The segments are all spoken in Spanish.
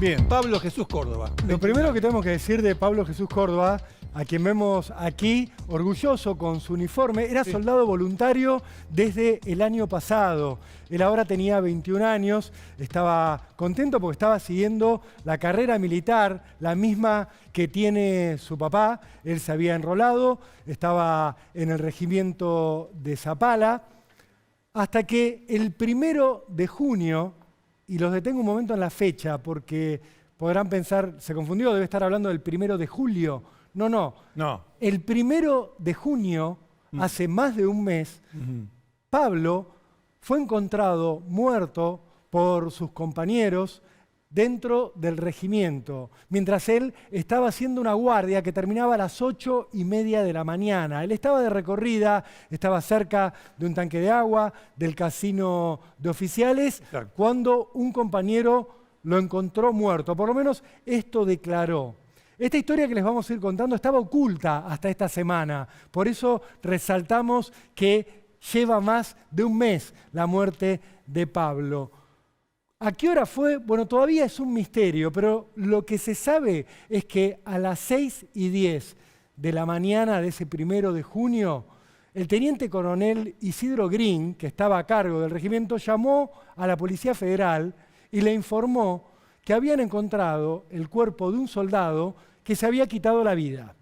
Bien, Pablo Jesús Córdoba. Lo primero que tenemos que decir de Pablo Jesús Córdoba, a quien vemos aquí, orgulloso con su uniforme, era soldado voluntario desde el año pasado. Él ahora tenía 21 años, estaba contento porque estaba siguiendo la carrera militar, la misma que tiene su papá. Él se había enrolado, estaba en el regimiento de Zapala, hasta que el 1 de junio, y los detengo un momento en la fecha, porque podrán pensar, se confundió, debe estar hablando del 1 de julio. No. El 1 de junio, hace más de un mes, Pablo fue encontrado muerto por sus compañeros dentro del regimiento, mientras él estaba haciendo una guardia que terminaba a las 8:30 de la mañana. Él estaba de recorrida, estaba cerca de un tanque de agua, del casino de oficiales, Exacto, cuando un compañero lo encontró muerto. Por lo menos esto declaró. Esta historia que les vamos a ir contando estaba oculta hasta esta semana. Por eso resaltamos que lleva más de un mes la muerte de Pablo. ¿A qué hora fue? Bueno, todavía es un misterio, pero lo que se sabe es que a las 6:10 de la mañana de ese 1 de junio, el teniente coronel Isidro Green, que estaba a cargo del regimiento, llamó a la Policía Federal y le informó que habían encontrado el cuerpo de un soldado que se había quitado la vida.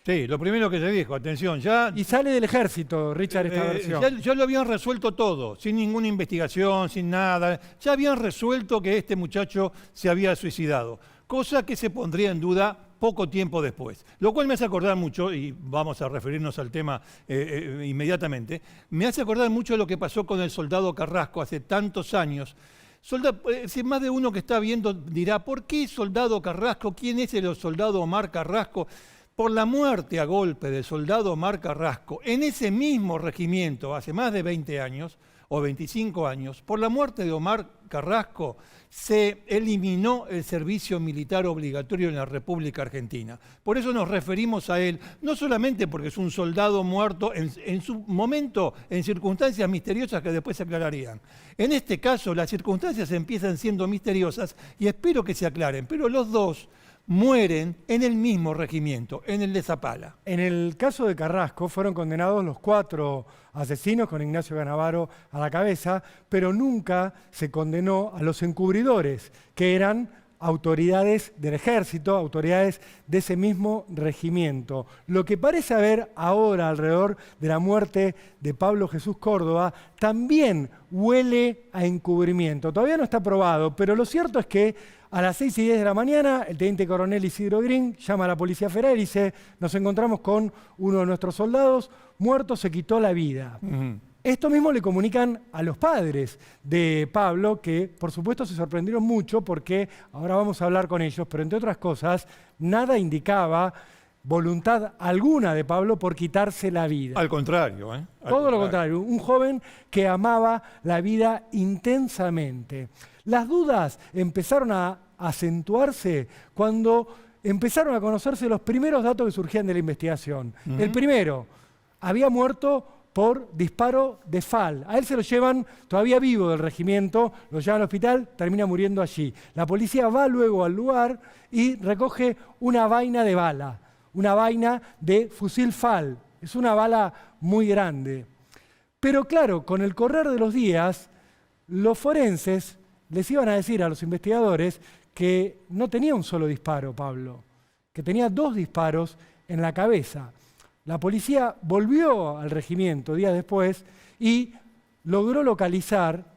sí, lo primero que se dijo, atención, ya... Y sale del ejército, Richard, esta versión. Ya lo habían resuelto todo, sin ninguna investigación, sin nada. Ya habían resuelto que este muchacho se había suicidado, cosa que se pondría en duda poco tiempo después. Lo cual me hace acordar mucho, y vamos a referirnos al tema inmediatamente, me hace acordar mucho de lo que pasó con el soldado Carrasco hace tantos años. Si más de uno que está viendo dirá, ¿por qué soldado Carrasco? ¿Quién es el soldado Omar Carrasco? Por la muerte a golpe del soldado Omar Carrasco en ese mismo regimiento hace más de 20 años o 25 años, por la muerte de Omar Carrasco se eliminó el servicio militar obligatorio en la República Argentina. Por eso nos referimos a él, no solamente porque es un soldado muerto en su momento, en circunstancias misteriosas que después se aclararían. En este caso, las circunstancias empiezan siendo misteriosas y espero que se aclaren, pero los dos mueren en el mismo regimiento, en el de Zapala. En el caso de Carrasco fueron condenados los 4 asesinos con Ignacio Canavaro a la cabeza, pero nunca se condenó a los encubridores, que eran autoridades del ejército, autoridades de ese mismo regimiento. Lo que parece haber ahora alrededor de la muerte de Pablo Jesús Córdoba también huele a encubrimiento. Todavía no está probado, pero lo cierto es que a las 6:10 de la mañana, el teniente coronel Isidro Green llama a la Policía Federal y dice: nos encontramos con uno de nuestros soldados muerto, se quitó la vida. Esto mismo le comunican a los padres de Pablo, que por supuesto se sorprendieron mucho porque ahora vamos a hablar con ellos, pero entre otras cosas, nada indicaba voluntad alguna de Pablo por quitarse la vida. Al contrario, Todo lo contrario, un joven que amaba la vida intensamente. Las dudas empezaron a acentuarse cuando empezaron a conocerse los primeros datos que surgían de la investigación. El primero, había muerto por disparo de FAL. A él se lo llevan todavía vivo del regimiento, lo llevan al hospital, termina muriendo allí. La policía va luego al lugar y recoge una vaina de bala, una vaina de fusil FAL. Es una bala muy grande. Pero claro, con el correr de los días, los forenses les iban a decir a los investigadores que no tenía un solo disparo, Pablo, que tenía 2 disparos en la cabeza. La policía volvió al regimiento días después y logró localizar,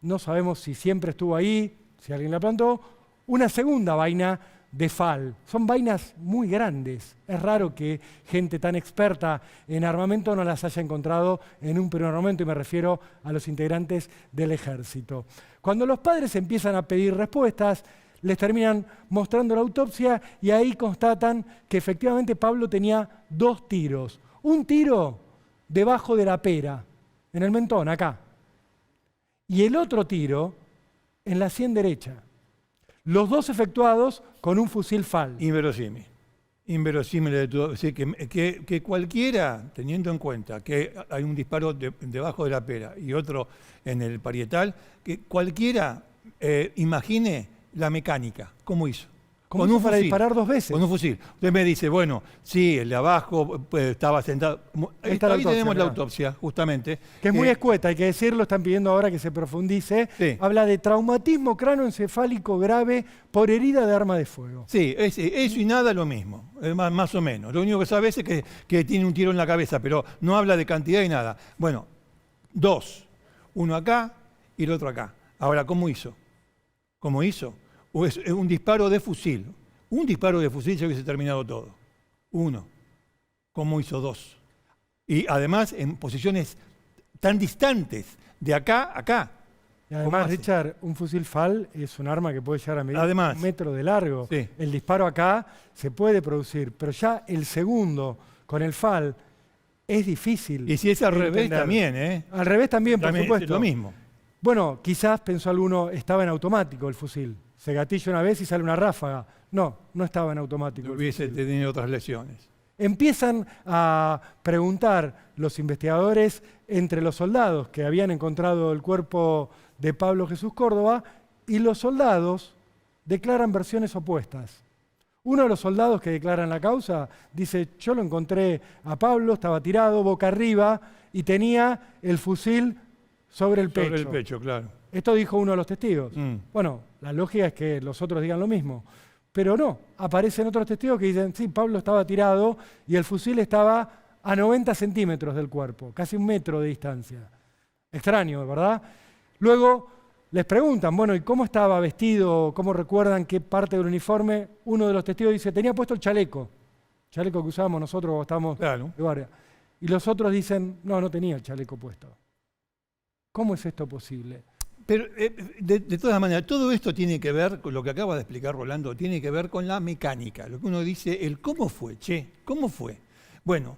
no sabemos si siempre estuvo ahí, si alguien la plantó, una segunda vaina de FAL. Son vainas muy grandes. Es raro que gente tan experta en armamento no las haya encontrado en un primer momento, y me refiero a los integrantes del ejército. Cuando los padres empiezan a pedir respuestas, les terminan mostrando la autopsia y ahí constatan que efectivamente Pablo tenía 2 tiros. Un tiro debajo de la pera, en el mentón, acá. Y el otro tiro en la sien derecha. Los 2 efectuados con un fusil FAL. Inverosímil. Inverosímil de todo. Es decir, que cualquiera, teniendo en cuenta que hay un disparo debajo de la pera y otro en el parietal, que cualquiera imagine la mecánica, ¿cómo hizo? ¿Cómo hizo para disparar 2 veces? Con un fusil. Usted me dice, bueno, sí, el de abajo estaba sentado. Ahí está la Ahí autopsia, tenemos la mirá. autopsia, justamente. Que es muy escueta, hay que decirlo, están pidiendo ahora que se profundice. Sí. Habla de traumatismo cráneoencefálico grave por herida de arma de fuego. Sí, eso y nada lo mismo, más o menos. Lo único que sabe es que tiene un tiro en la cabeza, pero no habla de cantidad y nada. Bueno, 2, uno acá y el otro acá. Ahora, ¿cómo hizo? ¿Cómo hizo? O es un disparo de fusil. Un disparo de fusil ya hubiese terminado todo. 1. ¿Cómo hizo 2? Y además en posiciones tan distantes, de acá a acá. Y ¿Cómo además, hace? Richard, un fusil FAL es un arma que puede llegar a medir Además. 1 metro de largo. Sí. El disparo acá se puede producir, pero ya el segundo con el FAL es difícil. Y si es al de revés entender. también, ¿eh? Al revés también, por También supuesto. es lo mismo. Bueno, quizás pensó alguno, estaba en automático el fusil. Se gatilla una vez y sale una ráfaga. No, no estaba en automático. el Hubiese fusil. tenido otras lesiones. Empiezan a preguntar los investigadores entre los soldados que habían encontrado el cuerpo de Pablo Jesús Córdoba, y los soldados declaran versiones opuestas. Uno de los soldados que declaran la causa dice: yo lo encontré a Pablo, estaba tirado boca arriba y tenía el fusil sobre el pecho. Sobre el pecho, claro. Esto dijo uno de los testigos. Mm. Bueno, la lógica es que los otros digan lo mismo. Pero no, aparecen otros testigos que dicen: sí, Pablo estaba tirado y el fusil estaba a 90 centímetros del cuerpo, casi 1 metro de distancia. Extraño, ¿verdad? Luego les preguntan, bueno, ¿y cómo estaba vestido? ¿Cómo recuerdan qué parte del uniforme? Uno de los testigos dice: tenía puesto el chaleco que usábamos nosotros cuando estábamos Claro. de guardia. Y los otros dicen: no, no tenía el chaleco puesto. ¿Cómo es esto posible? Pero de todas maneras, todo esto tiene que ver con lo que acaba de explicar Rolando, tiene que ver con la mecánica. Lo que uno dice, el cómo fue, ¿cómo fue? Bueno,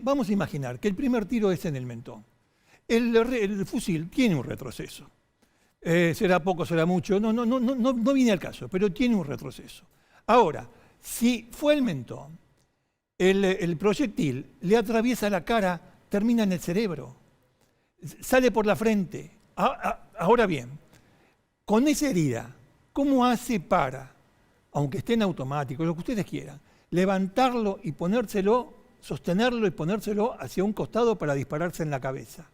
vamos a imaginar que el primer tiro es en el mentón. El fusil tiene un retroceso. Será poco, será mucho, no viene al caso, pero tiene un retroceso. Ahora, si fue el mentón, el proyectil le atraviesa la cara, termina en el cerebro, sale por la frente. Ahora bien, con esa herida, ¿cómo hace para, aunque esté en automático, lo que ustedes quieran, levantarlo y ponérselo, sostenerlo y ponérselo hacia un costado para dispararse en la cabeza?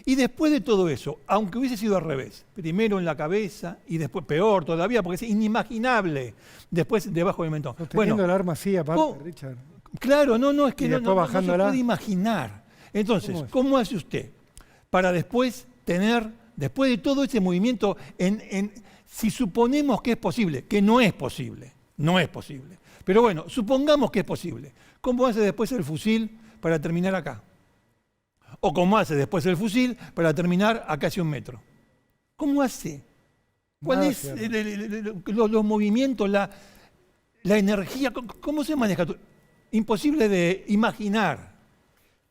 Y después de todo eso, aunque hubiese sido al revés, primero en la cabeza y después, peor todavía, porque es inimaginable, después debajo del mentón. Teniendo el arma así, aparte, ¿cómo? Richard. Claro, es que Y no después se bajándola. puede imaginar. Entonces, ¿Cómo es? ¿cómo hace usted para después tener, después de todo ese movimiento, si suponemos que es posible, que no es posible, pero bueno, supongamos que es posible, ¿cómo hace después el fusil para terminar acá? O cómo hace después el fusil para terminar a casi 1 metro. ¿Cómo hace? ¿Cuál Nada es cierto. los movimientos, la energía? ¿Cómo se maneja? Imposible de imaginar.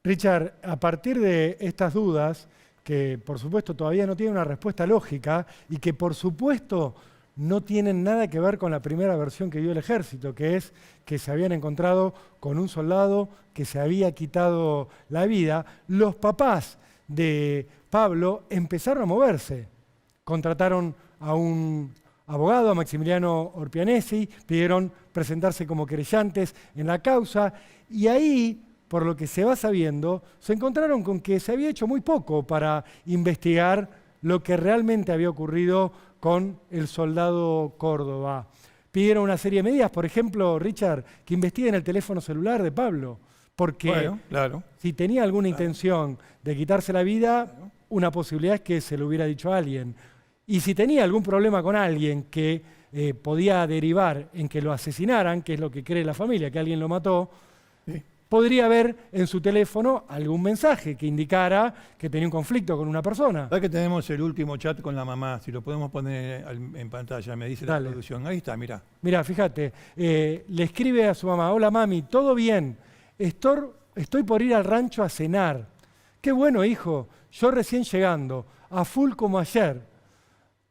Richard, a partir de estas dudas, que por supuesto todavía no tienen una respuesta lógica y que por supuesto no tienen nada que ver con la primera versión que dio el ejército, que es que se habían encontrado con un soldado que se había quitado la vida, los papás de Pablo empezaron a moverse. Contrataron a un abogado, a Maximiliano Orpianesi, pidieron presentarse como querellantes en la causa, y ahí, por lo que se va sabiendo, se encontraron con que se había hecho muy poco para investigar lo que realmente había ocurrido con el soldado Córdoba. Pidieron una serie de medidas, por ejemplo, Richard, que investiguen el teléfono celular de Pablo, porque Bueno, claro. si tenía alguna intención de quitarse la vida, una posibilidad es que se lo hubiera dicho a alguien. Y si tenía algún problema con alguien que podía derivar en que lo asesinaran, que es lo que cree la familia, que alguien lo mató, Sí. podría haber en su teléfono algún mensaje que indicara que tenía un conflicto con una persona. ¿Sabes que tenemos el último chat con la mamá? Si lo podemos poner en pantalla, me dice la Dale. producción. Ahí está, mirá. Mirá, fíjate, le escribe a su mamá: hola mami, ¿todo bien? Estoy por ir al rancho a cenar. Qué bueno, hijo, yo recién llegando, a full como ayer.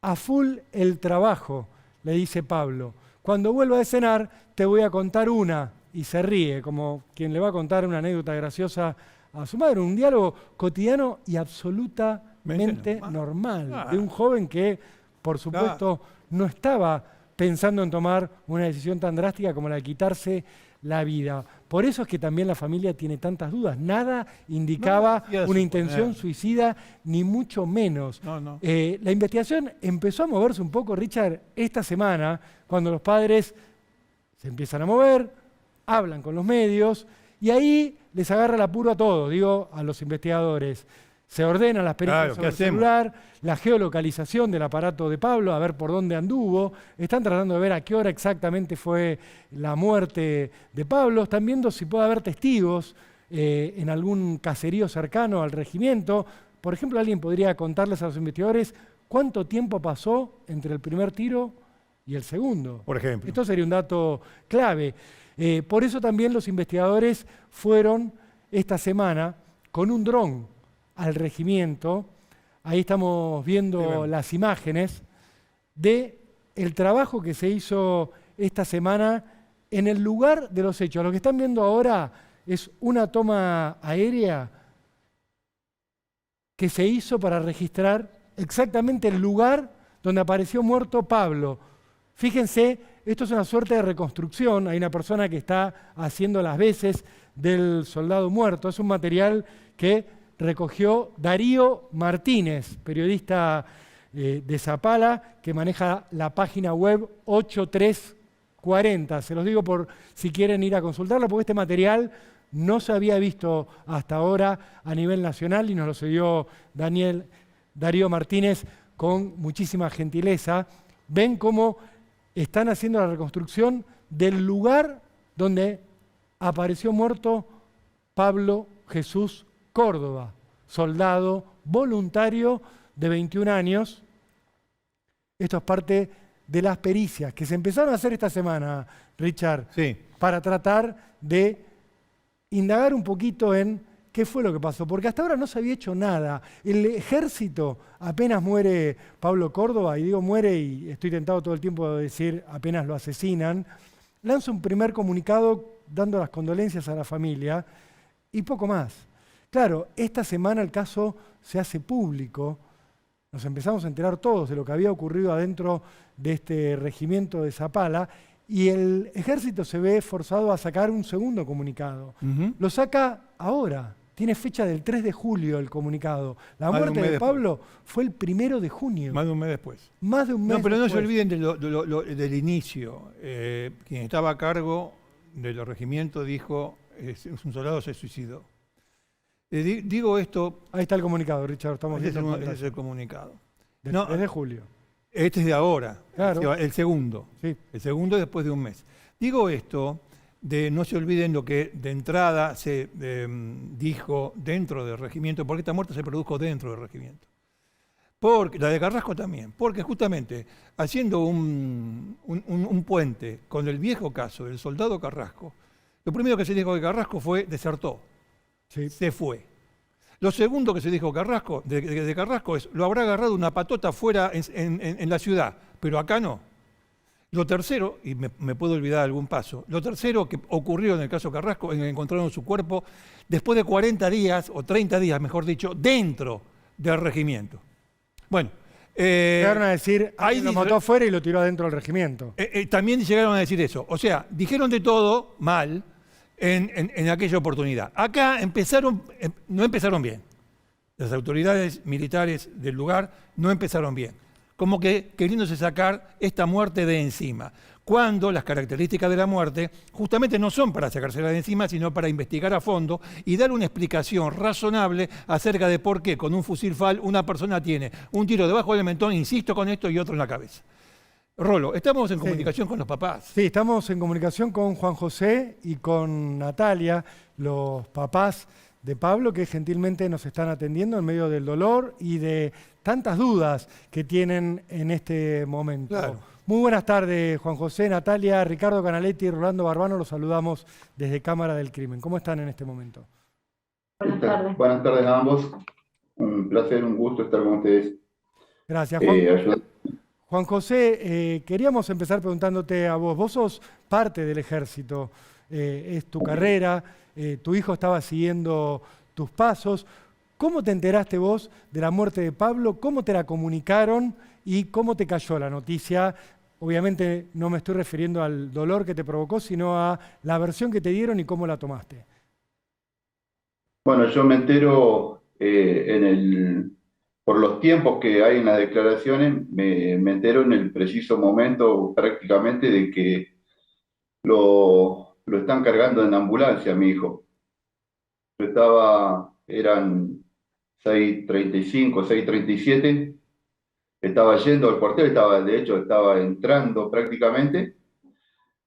A full el trabajo, le dice Pablo. Cuando vuelva de cenar te voy a contar una. Y se ríe, como quien le va a contar una anécdota graciosa a su madre. Un diálogo cotidiano y absolutamente normal. Claro. De un joven que, por supuesto, no estaba pensando en tomar una decisión tan drástica como la de quitarse la vida. Por eso es que también la familia tiene tantas dudas. Nada indicaba una intención suicida, ni mucho menos. No. La investigación empezó a moverse un poco, Richard, esta semana, cuando los padres se empiezan a mover, hablan con los medios, y ahí les agarra el apuro a todos, digo, a los investigadores. Se ordenan las pericias sobre el celular, la geolocalización del aparato de Pablo, a ver por dónde anduvo. Están tratando de ver a qué hora exactamente fue la muerte de Pablo. Están viendo si puede haber testigos en algún caserío cercano al regimiento. Por ejemplo, alguien podría contarles a los investigadores cuánto tiempo pasó entre el primer tiro y el segundo. Por ejemplo. Esto sería un dato clave. Por eso también los investigadores fueron esta semana con un dron al regimiento. Ahí estamos viendo las imágenes de el trabajo que se hizo esta semana en el lugar de los hechos. Lo que están viendo ahora es una toma aérea que se hizo para registrar exactamente el lugar donde apareció muerto Pablo. Fíjense, esto es una suerte de reconstrucción. Hay una persona que está haciendo las veces del soldado muerto. Es un material que recogió Darío Martínez, periodista de Zapala, que maneja la página web 8340. Se los digo por si quieren ir a consultarlo, porque este material no se había visto hasta ahora a nivel nacional y nos lo cedió Darío Martínez con muchísima gentileza. Ven cómo están haciendo la reconstrucción del lugar donde apareció muerto Pablo Jesús Córdoba, soldado voluntario de 21 años. Esto es parte de las pericias que se empezaron a hacer esta semana, Richard, para tratar de indagar un poquito en qué fue lo que pasó, porque hasta ahora no se había hecho nada. El ejército, apenas muere Pablo Córdoba, y digo muere y estoy tentado todo el tiempo de decir apenas lo asesinan, lanza un primer comunicado dando las condolencias a la familia y poco más. Claro, esta semana el caso se hace público, nos empezamos a enterar todos de lo que había ocurrido adentro de este regimiento de Zapala y el ejército se ve forzado a sacar un segundo comunicado. Lo saca ahora, tiene fecha del 3 de julio el comunicado. La muerte de Pablo fue el 1 de junio. Más de un mes después. Más de un mes No, pero después. no se olviden del inicio. Quien estaba a cargo de los regimientos dijo, es un soldado se suicidó. Digo esto... Ahí está el comunicado, Richard, estamos viendo ese es el comunicado. Del 3 de julio. Este es de ahora, claro. El segundo. Sí. El segundo después de un mes. Digo esto, no se olviden lo que de entrada se dijo dentro del regimiento, porque esta muerte se produjo dentro del regimiento. La de Carrasco también, porque justamente haciendo un puente con el viejo caso del soldado Carrasco, lo primero que se dijo de Carrasco fue desertó. Sí. Se fue. Lo segundo que se dijo de Carrasco es, lo habrá agarrado una patota fuera en la ciudad, pero acá no. Lo tercero, y me puedo olvidar algún paso, lo tercero que ocurrió en el caso Carrasco, en que encontraron su cuerpo después de 40 días, o 30 días mejor dicho, dentro del regimiento. Bueno. Llegaron a decir, alguien lo mató afuera y lo tiró adentro del regimiento. También llegaron a decir eso. O sea, dijeron de todo mal, en aquella oportunidad. Acá no empezaron bien. Las autoridades militares del lugar no empezaron bien. Como que queriéndose sacar esta muerte de encima. Cuando las características de la muerte justamente no son para sacársela de encima, sino para investigar a fondo y dar una explicación razonable acerca de por qué con un fusil FAL una persona tiene un tiro debajo del mentón, insisto con esto, y otro en la cabeza. Rolo, estamos en comunicación con los papás. Sí, estamos en comunicación con Juan José y con Natalia, los papás de Pablo, que gentilmente nos están atendiendo en medio del dolor y de tantas dudas que tienen en este momento. Claro. Muy buenas tardes, Juan José, Natalia, Ricardo Canaletti y Rolando Barbano, los saludamos desde Cámara del Crimen. ¿Cómo están en este momento? Buenas tardes. Buenas tardes a ambos. Un placer, un gusto estar con ustedes. Gracias, Juan. Juan José, queríamos empezar preguntándote a vos. Vos sos parte del ejército, es tu carrera, tu hijo estaba siguiendo tus pasos. ¿Cómo te enteraste vos de la muerte de Pablo? ¿Cómo te la comunicaron? y cómo te cayó la noticia. Obviamente no me estoy refiriendo al dolor que te provocó, sino a la versión que te dieron y cómo la tomaste. Bueno, yo me entero por los tiempos que hay en las declaraciones, me entero en el preciso momento prácticamente de que lo están cargando en ambulancia, mi hijo. Eran 6:35, 6:37, estaba yendo al cuartel, de hecho, estaba entrando prácticamente,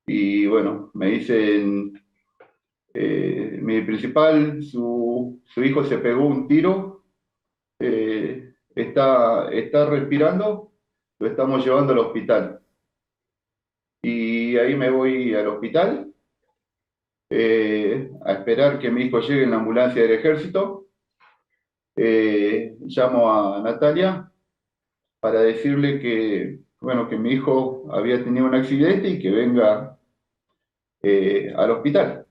y bueno, me dicen, mi principal, su hijo se pegó un tiro, está respirando, lo estamos llevando al hospital. Y ahí me voy al hospital, a esperar que mi hijo llegue en la ambulancia del ejército. Llamo a Natalia para decirle que, bueno, que mi hijo había tenido un accidente y que venga al hospital.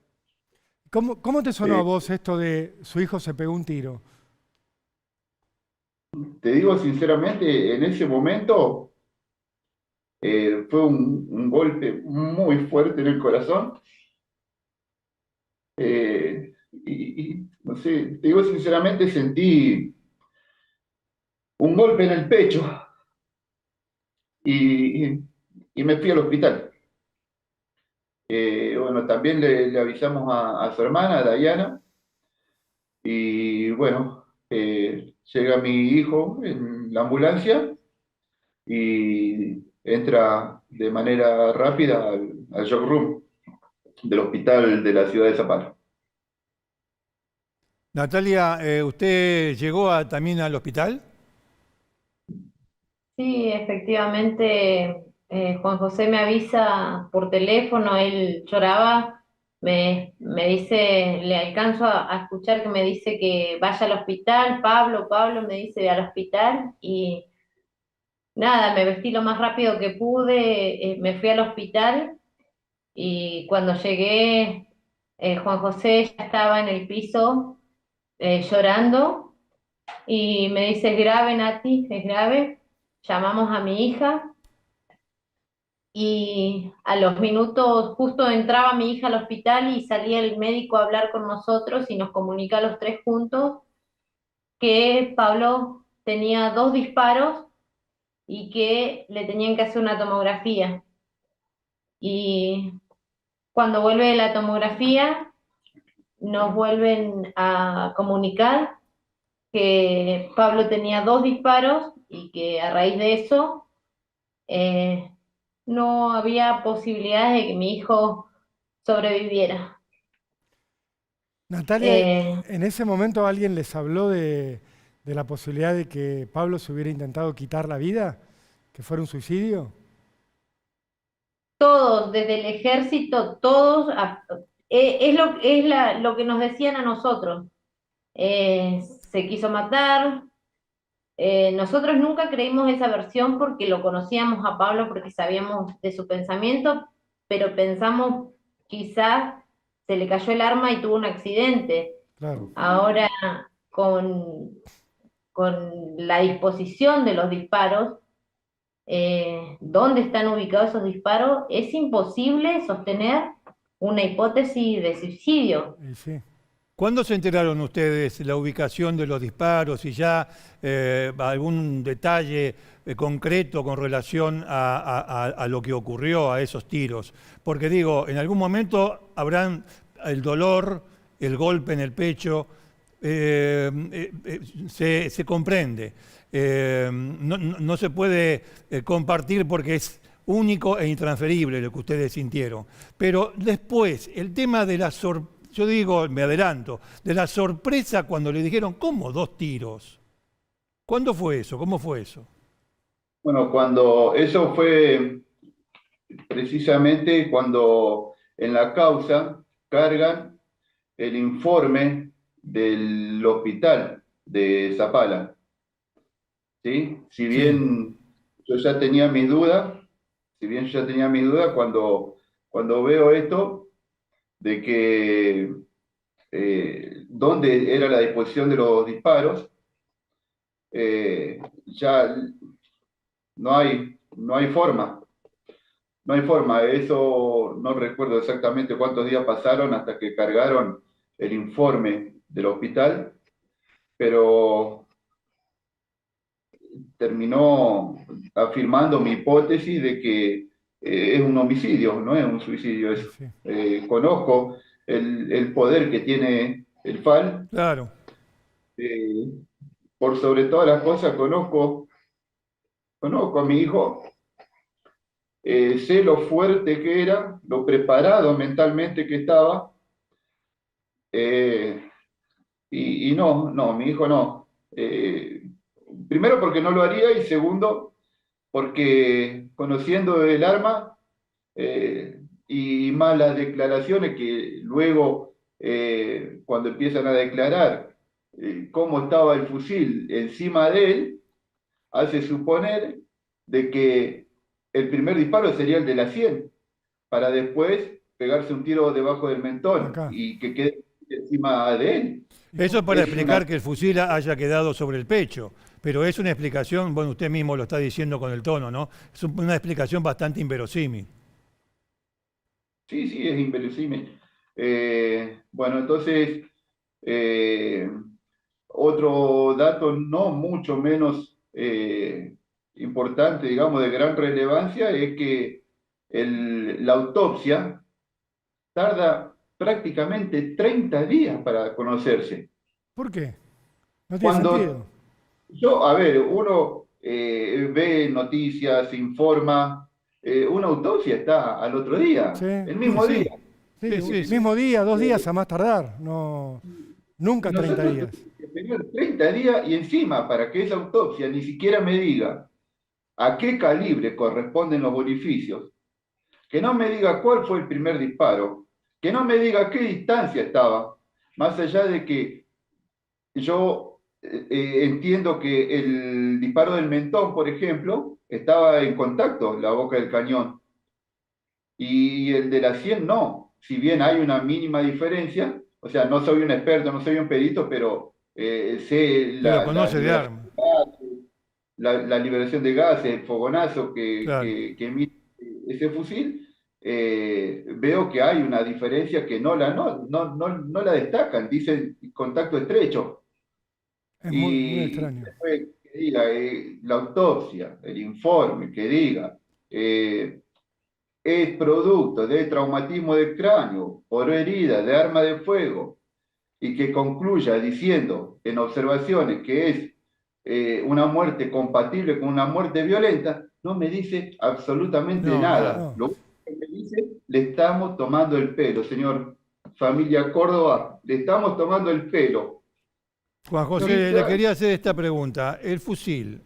¿Cómo te sonó a Eh, vos esto de su hijo se pegó un tiro? Te digo sinceramente, en ese momento fue un golpe muy fuerte en el corazón. No sé, te digo sinceramente, sentí un golpe en el pecho y, y me fui al hospital. Bueno, también le avisamos a su hermana, a Diana, y bueno, llega mi hijo en la ambulancia y entra de manera rápida al shock room del hospital de la ciudad de Zapala. Natalia, ¿usted llegó también al hospital? Sí, efectivamente, Juan José me avisa por teléfono, él lloraba, me dice, le alcanzo a escuchar que me dice que vaya al hospital, Pablo, Pablo, me dice al hospital y nada, me vestí lo más rápido que pude, me fui al hospital y cuando llegué, Juan José ya estaba en el piso llorando. Y me dice, es grave, Nati, es grave. Llamamos a mi hija y a los minutos justo entraba mi hija al hospital y salía el médico a hablar con nosotros y nos comunica a los tres juntos que Pablo tenía 2 disparos y que le tenían que hacer una tomografía. Y cuando vuelve la tomografía, nos vuelven a comunicar que Pablo tenía 2 disparos y que a raíz de eso eh, no había posibilidades de que mi hijo sobreviviera. Natalia, Eh, ¿en ese momento alguien les habló de la posibilidad de que Pablo se hubiera intentado quitar la vida? ¿Que fuera un suicidio? Todos, desde el ejército, todos, lo que nos decían a nosotros. Se quiso matar. Nosotros nunca creímos esa versión porque lo conocíamos a Pablo, porque sabíamos de su pensamiento, pero pensamos quizás se le cayó el arma y tuvo un accidente. Claro. Ahora, con, con la disposición de los disparos, dónde están ubicados esos disparos, es imposible sostener una hipótesis de suicidio. Y sí. ¿Cuándo se enteraron ustedes la ubicación de los disparos y ya algún detalle concreto con relación a lo que ocurrió, a esos tiros? Porque digo, en algún momento habrán el dolor, el golpe en el pecho, se comprende. No se puede compartir porque es único e intransferible lo que ustedes sintieron. Pero después, el tema de la sorpresa, yo digo, me adelanto, de la sorpresa cuando le dijeron, ¿cómo 2 tiros? ¿Cuándo fue eso? ¿Cómo fue eso? Bueno, cuando eso fue precisamente cuando en la causa cargan el informe del hospital de Zapala, ¿sí? Si Sí. bien yo ya tenía mis dudas, si bien yo ya tenía mis dudas cuando veo esto de que dónde era la disposición de los disparos, ya no hay forma. No hay forma. Eso no recuerdo exactamente cuántos días pasaron hasta que cargaron el informe del hospital, pero terminó afirmando mi hipótesis de que es un homicidio, no es un suicidio. Sí. Conozco el poder que tiene el FAL. Claro. eh, por sobre todas las cosas, conozco a mi hijo, sé lo fuerte que era, lo preparado mentalmente que estaba, eh, y no, mi hijo no. Primero porque no lo haría y segundo porque conociendo el arma y más las declaraciones que luego cuando empiezan a declarar cómo estaba el fusil encima de él, hace suponer de que el primer disparo sería el de la 100 para después pegarse un tiro debajo del mentón Acá. y que quede encima de él. Eso para Es explicar una... que el fusil haya quedado sobre el pecho. Pero es una explicación, bueno, usted mismo lo está diciendo con el tono, ¿no? Es una explicación bastante inverosímil. Sí, es inverosímil. Bueno, entonces, eh, otro dato no mucho menos importante, digamos, de gran relevancia, es que la autopsia tarda prácticamente 30 días para conocerse. ¿Por qué? No tiene Cuando sentido. a ver, uno ve noticias, se informa, una autopsia está al otro día, Sí, el Sí, mismo sí, día. sí, sí, sí. mismo día, 2 días Eh, a más tardar. No, nunca 30 Nosotros días. tuvimos que esperar 30 días y encima para que esa autopsia ni siquiera me diga a qué calibre corresponden los orificios, que no me diga cuál fue el primer disparo, que no me diga a qué distancia estaba, más allá de que yo entiendo que el disparo del mentón, por ejemplo, estaba en contacto la boca del cañón y el de la 100 no, si bien hay una mínima diferencia, o sea, no soy un experto, no soy un perito, pero sé Pero la conoce de liberación armas. de gases, la liberación de gases, el fogonazo Claro. que emite ese fusil, veo que hay una diferencia que no la destacan, dicen contacto estrecho. Es muy Y extraño. después que diga la autopsia, el informe, que diga es producto de traumatismo de cráneo por herida de arma de fuego y que concluya diciendo en observaciones que es una muerte compatible con una muerte violenta, no me dice absolutamente No, nada. nada. No. Lo único que me dice, le estamos tomando el pelo, señor familia Córdoba, le estamos tomando el pelo. Juan José, le Dicho quería hacer esta pregunta. El fusil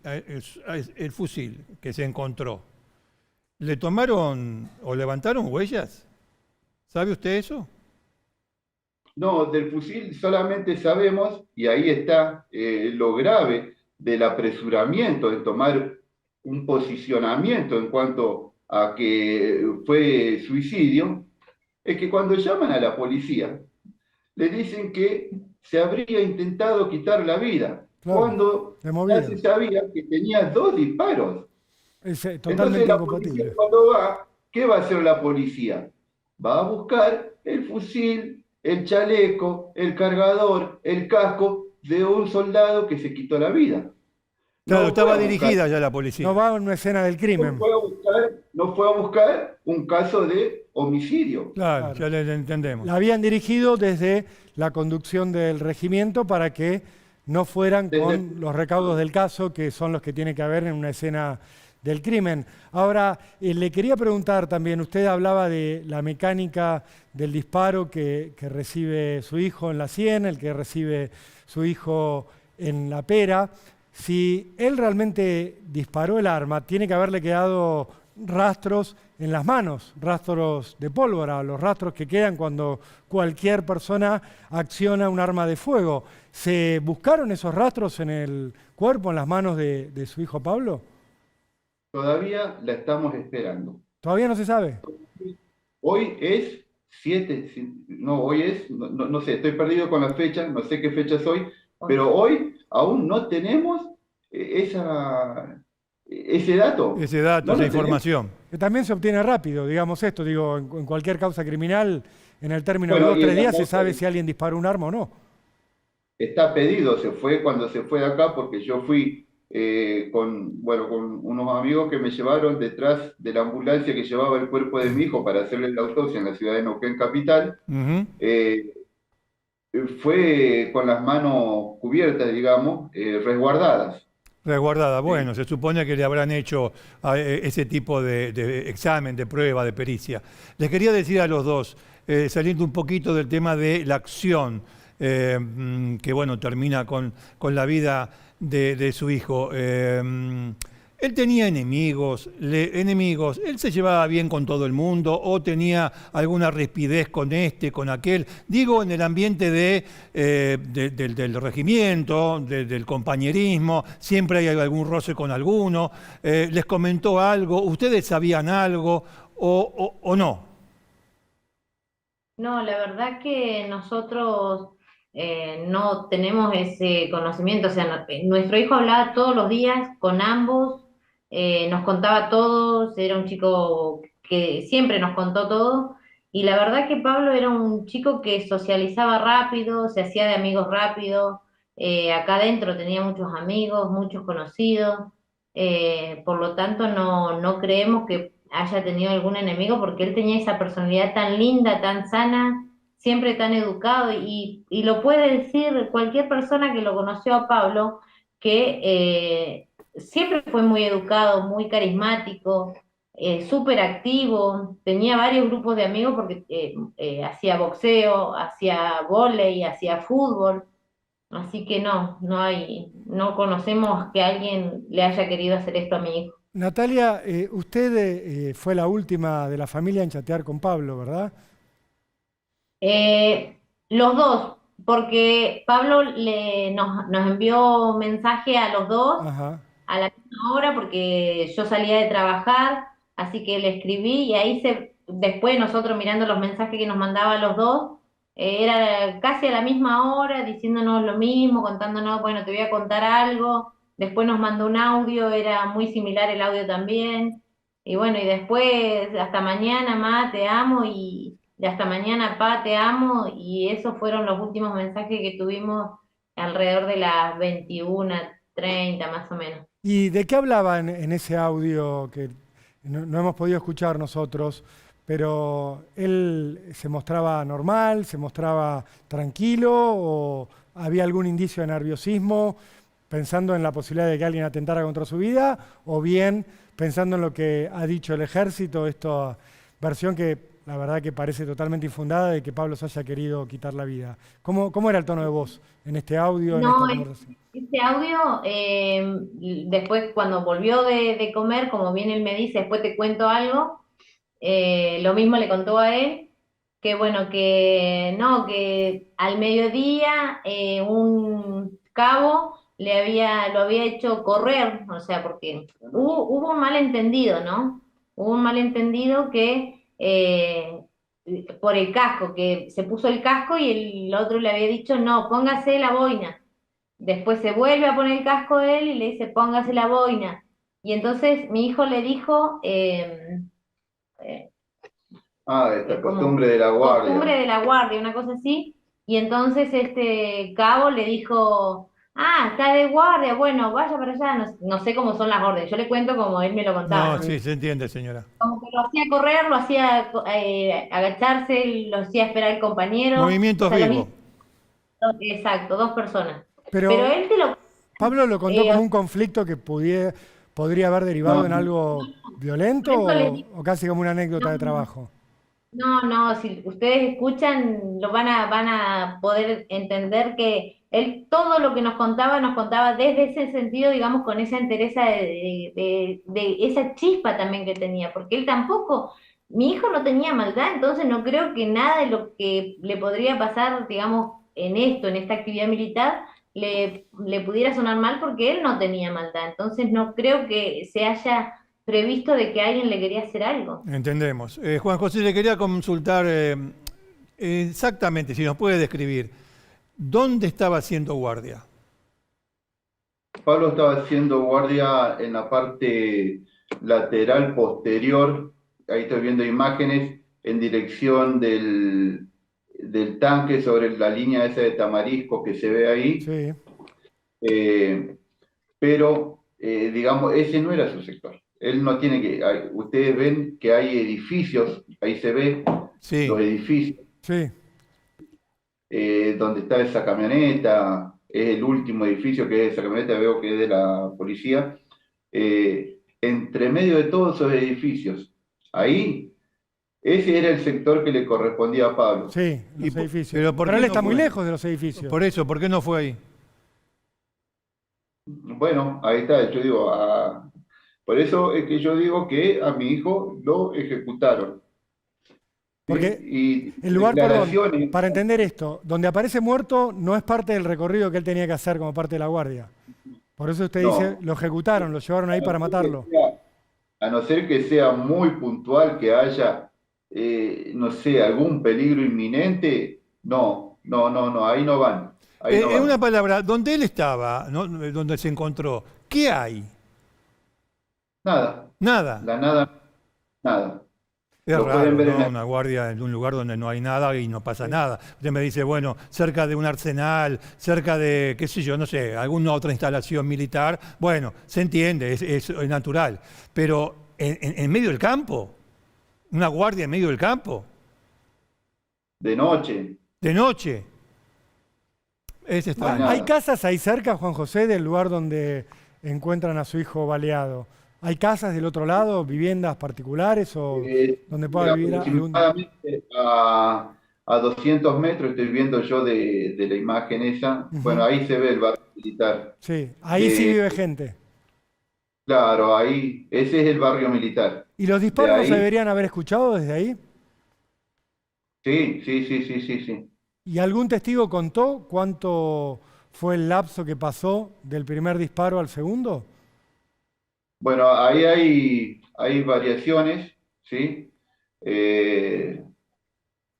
que se encontró, ¿le tomaron o levantaron huellas? ¿Sabe usted eso? no, del fusil solamente sabemos, y ahí está lo grave del apresuramiento de tomar un posicionamiento en cuanto a que fue suicidio, es que cuando llaman a la policía, le dicen que se habría intentado quitar la vida, Claro, cuando de ya se movida. sabía que tenía 2 disparos. Es Entonces totalmente la policía incompatible. cuando va, ¿qué va a hacer la policía? Va a buscar el fusil, el chaleco, el cargador, el casco de un soldado que se quitó la vida. Claro, No fue estaba a buscar, dirigida ya la No policía. va a una escena del crimen. no fue a buscar un caso de homicidio. Claro, Claro. ya le entendemos. La habían dirigido desde la conducción del regimiento para que no fueran Desde, con los recaudos del caso, que son los que tiene que haber en una escena del crimen. Ahora, le quería preguntar también, usted hablaba de la mecánica del disparo que recibe su hijo en la 100, el que recibe su hijo en la pera. Si él realmente disparó el arma, tiene que haberle quedado rastros en las manos, rastros de pólvora, los rastros que quedan cuando cualquier persona acciona un arma de fuego. ¿Se buscaron esos rastros en el cuerpo, en las manos de su hijo Pablo? todavía la estamos esperando. Todavía no se sabe. Hoy es 7, no, hoy es, no sé, estoy perdido con la fecha, no sé qué fecha es hoy, pero hoy aún no tenemos esa, ese dato. Ese dato, no esa lo tenemos. información. Que también se obtiene rápido, digamos esto, digo, en cualquier causa criminal, en el término de Bueno, 2 o y en 3 la días se causa sabe si alguien disparó un arma o no. Está pedido, se fue cuando se fue de acá porque yo fui con unos amigos que me llevaron detrás de la ambulancia que llevaba el cuerpo de mi hijo para hacerle la autopsia en la ciudad de Neuquén Capital. Ujú. Fue con las manos cubiertas, digamos, resguardadas. Resguardada. Eh, Bueno, se supone que le habrán hecho ese tipo de examen, de prueba, de pericia. Les quería decir a los dos, saliendo un poquito del tema de la acción, que bueno, termina con la vida de su hijo. Él tenía enemigos, enemigos, él se llevaba bien con todo el mundo o tenía alguna rispidez con este, con aquel. Digo, en el ambiente del regimiento, del compañerismo, siempre hay algún roce con alguno. ¿Les comentó algo? ¿Ustedes sabían algo o no? No, la verdad que nosotros no tenemos ese conocimiento. O sea, nuestro hijo hablaba todos los días con ambos, nos contaba todo, era un chico que siempre nos contó todo. Y la verdad que Pablo era un chico que socializaba rápido, se hacía de amigos rápido. Acá adentro tenía muchos amigos, muchos conocidos. Por lo tanto, no creemos que haya tenido algún enemigo porque él tenía esa personalidad tan linda, tan sana, siempre tan educado y lo puede decir cualquier persona que lo conoció a Pablo, que siempre fue muy educado, muy carismático, súper activo, tenía varios grupos de amigos porque hacía boxeo, hacía vóley, hacía fútbol. Así que no conocemos que alguien le haya querido hacer esto a mi hijo. Natalia, usted fue la última de la familia en chatear con Pablo, ¿verdad? Los dos, porque Pablo nos envió mensaje a los dos Ajá. a la misma hora porque yo salía de trabajar, así que le escribí y ahí después nosotros mirando los mensajes que nos mandaba a los dos, era casi a la misma hora diciéndonos lo mismo, contándonos, bueno, te voy a contar algo, después nos mandó un audio, era muy similar el audio también, y bueno, y después hasta mañana, ma, te amo, y hasta mañana, pa, te amo, y esos fueron los últimos mensajes que tuvimos alrededor de las 21:30 más o menos. ¿Y de qué hablaba en ese audio que no hemos podido escuchar nosotros? Pero él se mostraba normal, se mostraba tranquilo o había algún indicio de nerviosismo pensando en la posibilidad de que alguien atentara contra su vida o bien pensando en lo que ha dicho el ejército, esta versión que la verdad que parece totalmente infundada de que Pablo se haya querido quitar la vida. ¿Cómo era el tono de voz en este audio, en esta No, conversación? este audio, después cuando volvió de comer, como bien él me dice, después te cuento algo, lo mismo le contó a él, que bueno, que no, que al mediodía un cabo lo había hecho correr, o sea, porque hubo un malentendido, ¿no? Hubo un malentendido que por el casco, que se puso el casco y el otro le había dicho, no, póngase la boina. Después se vuelve a poner el casco de él y le dice, póngase la boina. Y entonces mi hijo le dijo, eh, Esta como costumbre de la costumbre guardia. de la guardia, una cosa así. Y entonces este cabo le dijo, ah, está de guardia, bueno, vaya para allá. No sé cómo son las órdenes, yo le cuento como él me lo contaba, No, ¿no? sí, se entiende, señora. Como que lo hacía correr, lo hacía agacharse, lo hacía esperar el compañero. O Movimientos sea, lo vivos. mismo. Exacto, dos personas. Pero Pero él te lo... Pablo lo contó eh, como un conflicto que podría haber derivado No, en algo violento por eso les digo, o casi como una anécdota de no, trabajo. no, si ustedes escuchan, van a poder entender que él todo lo que nos contaba desde ese sentido, digamos, con esa entereza de esa chispa también que tenía, porque él tampoco, mi hijo no tenía maldad, entonces no creo que nada de lo que le podría pasar, digamos, en esta actividad militar, le pudiera sonar mal porque él no tenía maldad, entonces no creo que se haya previsto de que alguien le quería hacer algo. Entendemos. Juan José, le quería consultar exactamente, si nos puede describir, ¿dónde estaba haciendo guardia? Pablo estaba haciendo guardia en la parte lateral posterior, ahí estoy viendo imágenes, en dirección del tanque sobre la línea esa de Tamarisco que se ve ahí, Sí, pero digamos, ese no era su sector. Él no tiene que, ustedes ven que hay edificios, ahí se ve los Sí. edificios, sí. donde está esa camioneta, es el último edificio que es esa camioneta, veo que es de la policía. Entre medio de todos esos edificios, ahí, ese era el sector que le correspondía a Pablo. Sí, Y los edificios. pero ¿por Pero qué él no está muy fue? lejos de los edificios. Por eso, ¿por qué no fue ahí? Bueno, ahí está, yo digo, por eso es que yo digo que a mi hijo lo ejecutaron. ¿Sí? Porque Y el lugar, perdón, declaraciones, para entender esto, donde aparece muerto no es parte del recorrido que él tenía que hacer como parte de la guardia. Por eso usted dice, no, lo ejecutaron, lo llevaron ahí para matarlo. a no ser que sea muy puntual, que haya, no sé, algún peligro inminente, no, no, no, no, ahí no van, ahí no En una van. palabra, donde él estaba, ¿no? Donde se encontró, ¿qué hay? Nada, Nada. la nada, nada. Es Lo pueden raro, ver en ¿no? la... Una guardia en un lugar donde no hay nada y no pasa Sí. nada. Usted me dice, bueno, cerca de un arsenal, cerca de, qué sé yo, no sé, alguna otra instalación militar. Bueno, se entiende, es natural. Pero en medio del campo, una guardia en medio del campo, de noche, de noche, es no hay extraño. ¿Hay nada. casas ahí cerca, Juan José, del lugar donde encuentran a su hijo baleado? ¿Hay casas del otro lado, viviendas particulares o donde pueda Sí, vivir algún... aproximadamente a 200 metros estoy viendo yo de la imagen esa. Bueno, Ujú. ahí se ve el barrio militar. Sí, ahí sí vive gente. Claro, ahí, ese es el barrio militar. ¿Y los De disparos no se ahí, deberían haber escuchado desde ahí? sí, sí, sí, sí, sí, sí. ¿Y algún testigo contó cuánto fue el lapso que pasó del primer disparo al segundo? Bueno, ahí hay variaciones, ¿sí? Eh,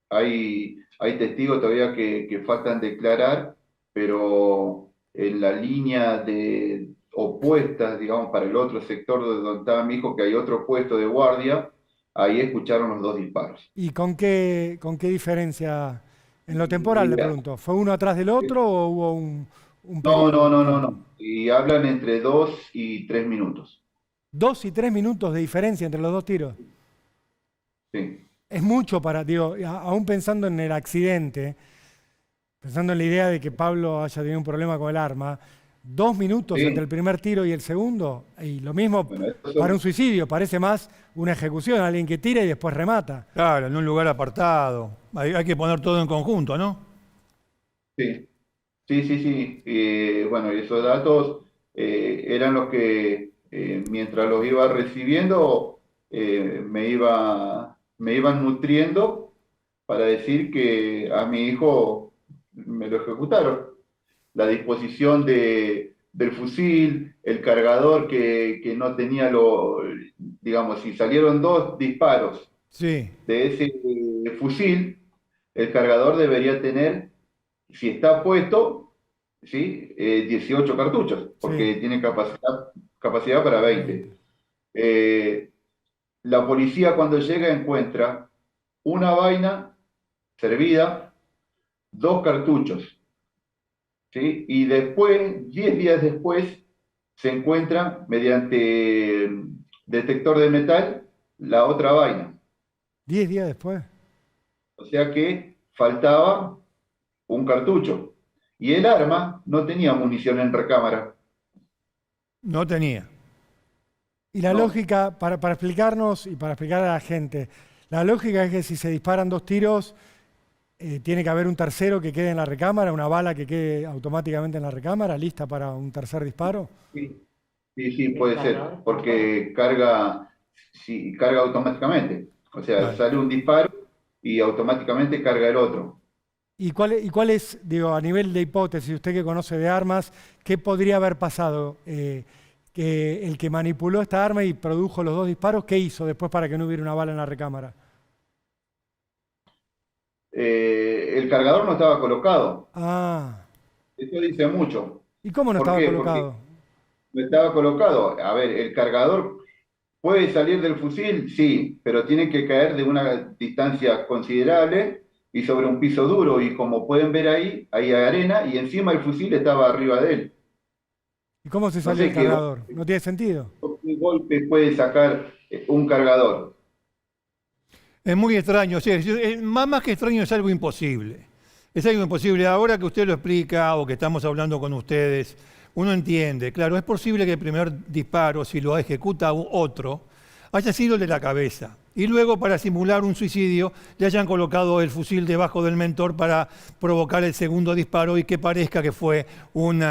hay testigos todavía que faltan declarar, pero en la línea de opuesta, digamos, para el otro sector de donde estaba mi hijo, que hay otro puesto de guardia, ahí escucharon los dos disparos. ¿Y con qué diferencia? En lo temporal le Y, pregunto, ¿fue uno atrás del otro o hubo un no, periodo no, de no, no, tiempo? no. Y hablan entre 2 y 3 minutos. 2 y 3 minutos de diferencia entre los dos tiros. Sí, Es mucho para, digo, aún pensando en el accidente, pensando en la idea de que Pablo haya tenido un problema con el arma, 2 minutos entre sí. el primer tiro y el segundo, y lo mismo Bueno, estos para un son, suicidio, parece más una ejecución, alguien que tira y después remata. Claro, en un lugar apartado. Hay que poner todo en conjunto, ¿no? sí, sí, sí, sí. Bueno, y esos datos eran los que mientras los iba recibiendo me iban nutriendo para decir que a mi hijo me lo ejecutaron. La disposición del fusil, el cargador que no tenía digamos, si salieron dos disparos Sí, de ese fusil, el cargador debería tener, si está puesto, ¿sí? 18 cartuchos, Sí, porque tiene capacidad para 20. 20. Eh, la policía cuando llega encuentra una vaina servida, dos cartuchos, ¿sí? Y después, 10 días después, se encuentra mediante detector de metal la otra vaina. 10 días después. O sea que faltaba un cartucho. Y el arma no tenía munición en recámara. no tenía. Y la No, lógica, para explicarnos y para explicar a la gente, la lógica es que si se disparan dos tiros, tiene que haber un tercero que quede en la recámara, una bala que quede automáticamente en la recámara, lista para un tercer disparo. sí, sí, sí, puede ser, porque carga, sí, carga automáticamente. O sea, Claro. sale un disparo y automáticamente carga el otro. ¿Y cuál es, digo, a nivel de hipótesis, usted que conoce de armas, qué podría haber pasado? Que el que manipuló esta arma y produjo los dos disparos, ¿qué hizo después para que no hubiera una bala en la recámara? El cargador no estaba colocado. Ah, Eso dice mucho. ¿y cómo no ¿Por estaba qué? Porque colocado? no estaba colocado. A ver, el cargador puede salir del fusil, sí, pero tiene que caer de una distancia considerable y sobre un piso duro. Y como pueden ver ahí, hay arena y encima el fusil estaba arriba de él. ¿Y cómo se No salió sé el cargador? ¿No tiene sentido? qué golpe puede sacar un cargador. Es muy extraño, sí, más que extraño es algo imposible. Es algo imposible. Ahora que usted lo explica o que estamos hablando con ustedes, uno entiende. Claro, es posible que el primer disparo, si lo ejecuta otro, haya sido el de la cabeza. Y luego, para simular un suicidio, le hayan colocado el fusil debajo del mentor para provocar el segundo disparo y que parezca que fue un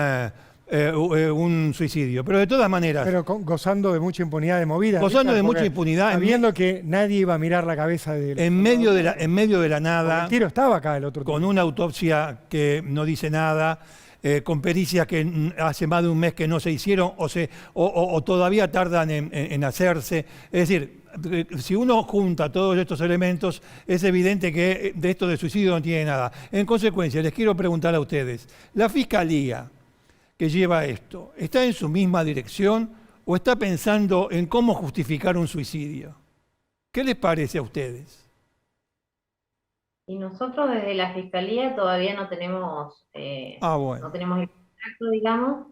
suicidio. Pero de todas maneras, Pero gozando de mucha impunidad de movida. gozando de Porque mucha impunidad, sabiendo que nadie iba a mirar la cabeza de él. en medio de la Porque nada, el tiro estaba acá, el otro con tiro. una autopsia que no dice nada, con pericias que hace más de un mes que no se hicieron o todavía tardan en hacerse. Es decir, si uno junta todos estos elementos, es evidente que de esto de suicidio no tiene nada. En consecuencia, les quiero preguntar a ustedes, ¿la Fiscalía que lleva esto está en su misma dirección o está pensando en cómo justificar un suicidio? ¿Qué les parece a ustedes? Y nosotros desde la Fiscalía todavía no tenemos, Bueno. no tenemos el contacto, digamos.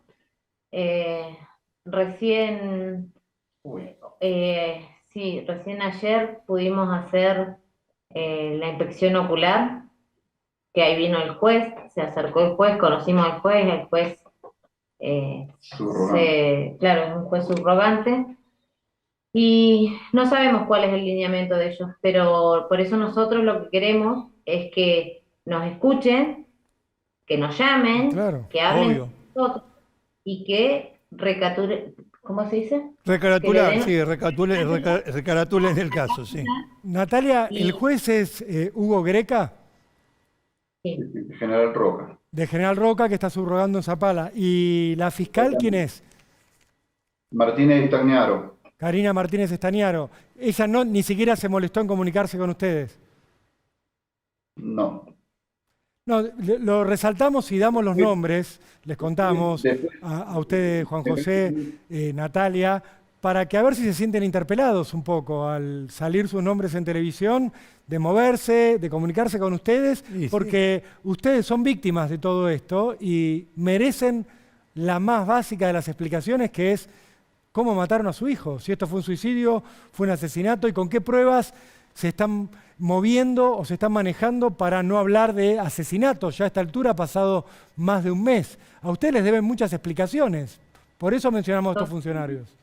Recién, sí, recién ayer pudimos hacer la inspección ocular, que ahí vino el juez, se acercó el juez, conocimos al juez, el juez, claro, es un juez subrogante. Y no sabemos cuál es el lineamiento de ellos, pero por eso nosotros lo que queremos es que nos escuchen, que nos llamen, Claro, que hablen obvio. con nosotros y que recaturen, ¿cómo se dice? Recaratular, Que le den- sí, recaratulen el caso, sí. Natalia, Y- ¿el juez es Hugo Greca, Sí. General Roca. de General Roca, que está subrogando en Zapala? ¿Y la fiscal quién es? Martínez Estagnaro. Karina Martínez Estañaro. Ella no, ni siquiera se molestó en comunicarse con ustedes. No. No, lo resaltamos y damos los nombres, les contamos Después, a ustedes, Juan José, Natalia, para que a ver si se sienten interpelados un poco al salir sus nombres en televisión, de moverse, de comunicarse con ustedes, Sí, sí. porque ustedes son víctimas de todo esto y merecen la más básica de las explicaciones, que es cómo mataron a su hijo, si esto fue un suicidio, fue un asesinato y con qué pruebas se están moviendo o se están manejando para no hablar de asesinatos. Ya a esta altura ha pasado más de un mes. A ustedes les deben muchas explicaciones. Por eso mencionamos a estos funcionarios.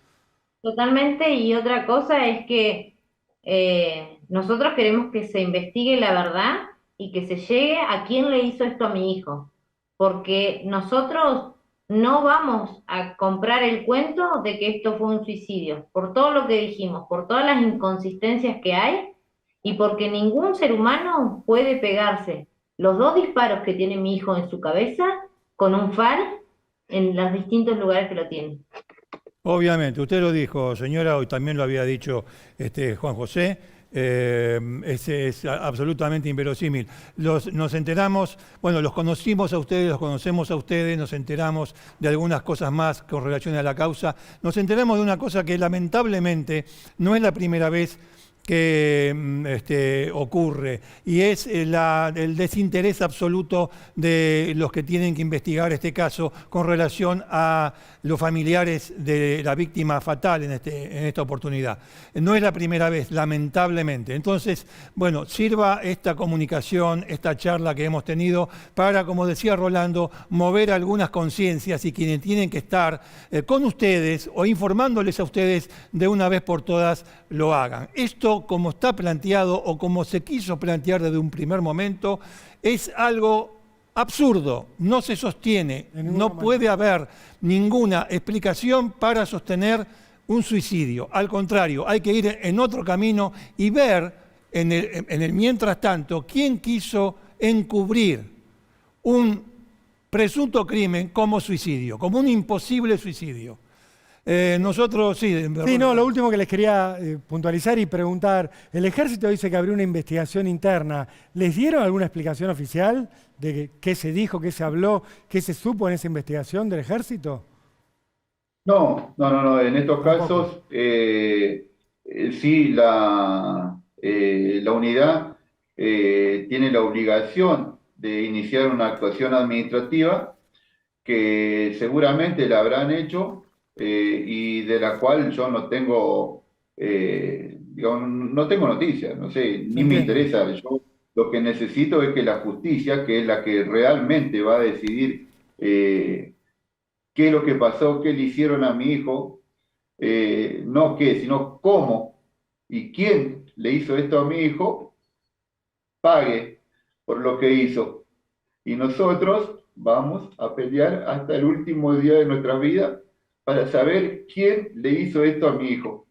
Totalmente, y otra cosa es que nosotros queremos que se investigue la verdad y que se llegue a quién le hizo esto a mi hijo, porque nosotros no vamos a comprar el cuento de que esto fue un suicidio, por todo lo que dijimos, por todas las inconsistencias que hay y porque ningún ser humano puede pegarse los 2 disparos que tiene mi hijo en su cabeza con un FAL en los distintos lugares que lo tiene. Obviamente, usted lo dijo, señora, hoy también lo había dicho Juan José, es absolutamente inverosímil. Nos enteramos, bueno, los conocimos a ustedes, los conocemos a ustedes, nos enteramos de algunas cosas más con relación a la causa, nos enteramos de una cosa que lamentablemente no es la primera vez que ocurre, y es el desinterés absoluto de los que tienen que investigar este caso con relación a los familiares de la víctima fatal en esta oportunidad. No es la primera vez, lamentablemente. Entonces, bueno, sirva esta comunicación, esta charla que hemos tenido para, como decía Rolando, mover algunas conciencias y quienes tienen que estar con ustedes o informándoles a ustedes de una vez por todas lo hagan. Esto, como está planteado o como se quiso plantear desde un primer momento, es algo absurdo, no se sostiene, no puede haber ninguna explicación para sostener un suicidio. Al contrario, hay que ir en otro camino y ver en el mientras tanto quién quiso encubrir un presunto crimen como suicidio, como un imposible suicidio. Nosotros, sí. Sí, no, lo último que les quería puntualizar y preguntar, el ejército dice que abrió una investigación interna. ¿Les dieron alguna explicación oficial de qué se dijo, qué se habló, qué se supo en esa investigación del ejército? No, no, no, no. En estos Tampoco. casos, sí, la unidad tiene la obligación de iniciar una actuación administrativa que seguramente la habrán hecho y de la cual yo no tengo, digamos, no tengo noticias, no sé, Se ni me entiende. interesa. Yo lo que necesito es que la justicia, que es la que realmente va a decidir qué es lo que pasó, qué le hicieron a mi hijo, no qué, sino cómo y quién le hizo esto a mi hijo, pague por lo que hizo. Y nosotros vamos a pelear hasta el último día de nuestra vida para saber quién le hizo esto a mi hijo.